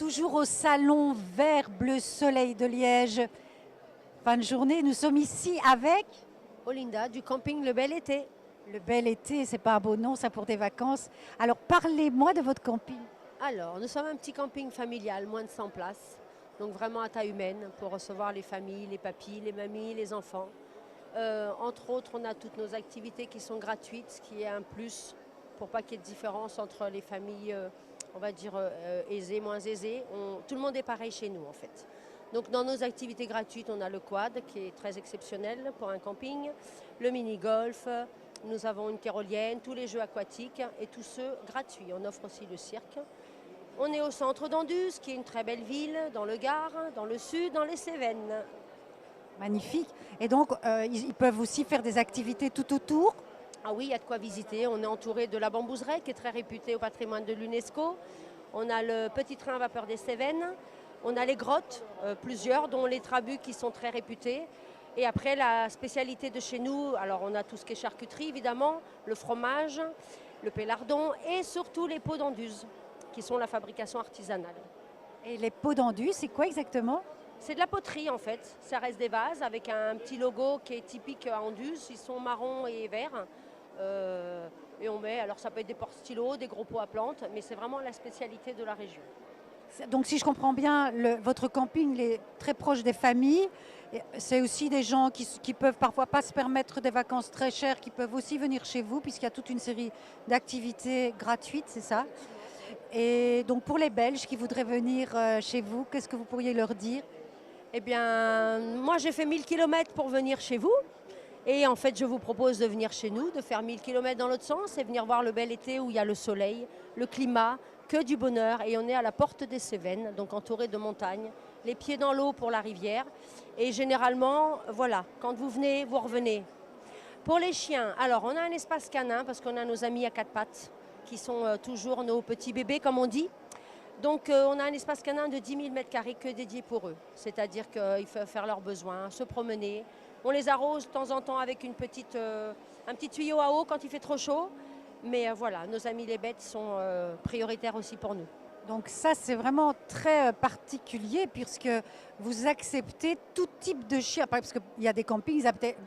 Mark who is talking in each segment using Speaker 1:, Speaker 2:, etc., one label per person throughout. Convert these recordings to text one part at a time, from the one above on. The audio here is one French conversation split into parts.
Speaker 1: Toujours au salon Vert Bleu Soleil de Liège. Fin de journée, nous sommes ici avec
Speaker 2: Olinda du camping Le Bel Été.
Speaker 1: le bel été, c'est pas un beau nom ça pour des vacances. Alors parlez-moi de votre camping.
Speaker 2: Alors, nous sommes un petit camping familial, moins de 100 places, donc vraiment à taille humaine pour recevoir les familles, les papis, les mamies, les enfants. Entre autres, on a toutes nos activités qui sont gratuites, ce qui est un plus pour pas qu'il y ait de différence entre les familles, on va dire aisées, moins aisées. Tout le monde est pareil chez nous en fait. Donc dans nos activités gratuites, on a le quad qui est très exceptionnel pour un camping, le mini-golf, nous avons une tyrolienne, tous les jeux aquatiques et tous ceux gratuits. On offre aussi le cirque. On est au centre d'Anduze, qui est une très belle ville, dans le Gard, dans le sud, dans les Cévennes.
Speaker 1: Magnifique. Et donc ils peuvent aussi faire des activités tout autour.
Speaker 2: Ah oui, il y a de quoi visiter. On est entouré de la Bambouseraie, qui est très réputée au patrimoine de l'UNESCO. On a le petit train à vapeur des Cévennes. On a les grottes, plusieurs, dont les Trabus qui sont très réputés. Et après, la spécialité de chez nous, alors on a tout ce qui est charcuterie, évidemment, le fromage, le pélardon et surtout les pots d'Anduze, qui sont la fabrication artisanale.
Speaker 1: Et les pots d'enduit, c'est quoi exactement?
Speaker 2: C'est de la poterie en fait, ça reste des vases avec un petit logo qui est typique à Anduze, ils sont marron et verts. Et on met, alors ça peut être des porte-stylos, des gros pots à plantes, mais c'est vraiment la spécialité de la région.
Speaker 1: Donc si je comprends bien, votre camping il est très proche des familles. C'est aussi des gens qui peuvent parfois pas se permettre des vacances très chères, qui peuvent aussi venir chez vous, puisqu'il y a toute une série d'activités gratuites, c'est ça? Et donc pour les Belges qui voudraient venir chez vous, qu'est-ce que vous pourriez leur dire?
Speaker 2: Eh bien, moi j'ai fait 1000 km pour venir chez vous. Et en fait, je vous propose de venir chez nous, de faire 1000 km dans l'autre sens et venir voir le bel été où il y a le soleil, le climat, que du bonheur. Et on est à la porte des Cévennes, donc entouré de montagnes, les pieds dans l'eau pour la rivière. Et généralement, voilà, quand vous venez, vous revenez. Pour les chiens, alors on a un espace canin parce qu'on a nos amis à quatre pattes qui sont toujours nos petits bébés, comme on dit. Donc on a un espace canin de 10 000 m² que dédié pour eux. C'est-à-dire qu'il faut faire leurs besoins, se promener. On les arrose de temps en temps avec un petit tuyau à eau quand il fait trop chaud. Mais voilà, nos amis les bêtes sont prioritaires aussi pour nous.
Speaker 1: Donc ça, c'est vraiment très particulier puisque vous acceptez tout type de chien. Parce qu'il y a des campings,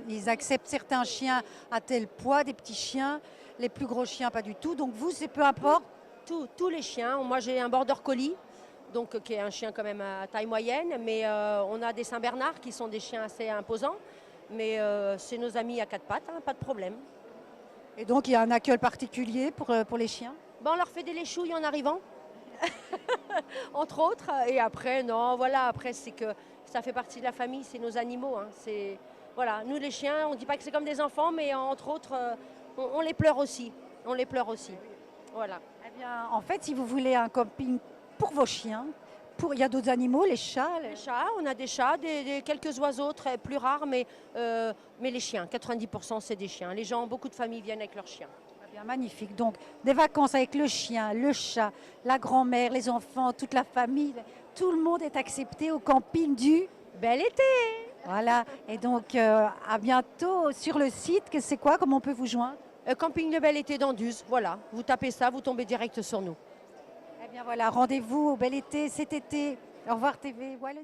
Speaker 1: ils acceptent certains chiens à tel poids, des petits chiens, les plus gros chiens pas du tout. Donc vous, c'est peu importe.
Speaker 2: Tous les chiens. Moi, j'ai un border collie, donc, qui est un chien quand même à taille moyenne. Mais on a des Saint-Bernard qui sont des chiens assez imposants. Mais c'est nos amis à quatre pattes, hein, pas de problème.
Speaker 1: Et donc il y a un accueil particulier pour les chiens.
Speaker 2: Bon, on leur fait des léchouilles en arrivant. Entre autres, et après, non, voilà, après, c'est que ça fait partie de la famille, c'est nos animaux. Hein, voilà, nous les chiens, on ne dit pas que c'est comme des enfants, mais entre autres, on les pleure aussi. On les pleure aussi. Voilà.
Speaker 1: Eh bien, en fait, si vous voulez un camping pour vos chiens, il y a d'autres animaux, les chats.
Speaker 2: Les chats, on a des chats, quelques oiseaux très plus rares, mais les chiens, 90% c'est des chiens. Les gens, beaucoup de familles viennent avec leurs chiens.
Speaker 1: Eh bien, magnifique. Donc, des vacances avec le chien, le chat, la grand-mère, les enfants, toute la famille. Tout le monde est accepté au camping du
Speaker 2: Bel été!
Speaker 1: Voilà. Et donc, à bientôt sur le site. C'est quoi? Comment on peut vous joindre?
Speaker 2: Camping Le Bel Été d'Anduze, voilà. Vous tapez ça, vous tombez direct sur nous.
Speaker 1: Eh bien, voilà. Rendez-vous au bel été cet été. Au revoir TV. Voilà.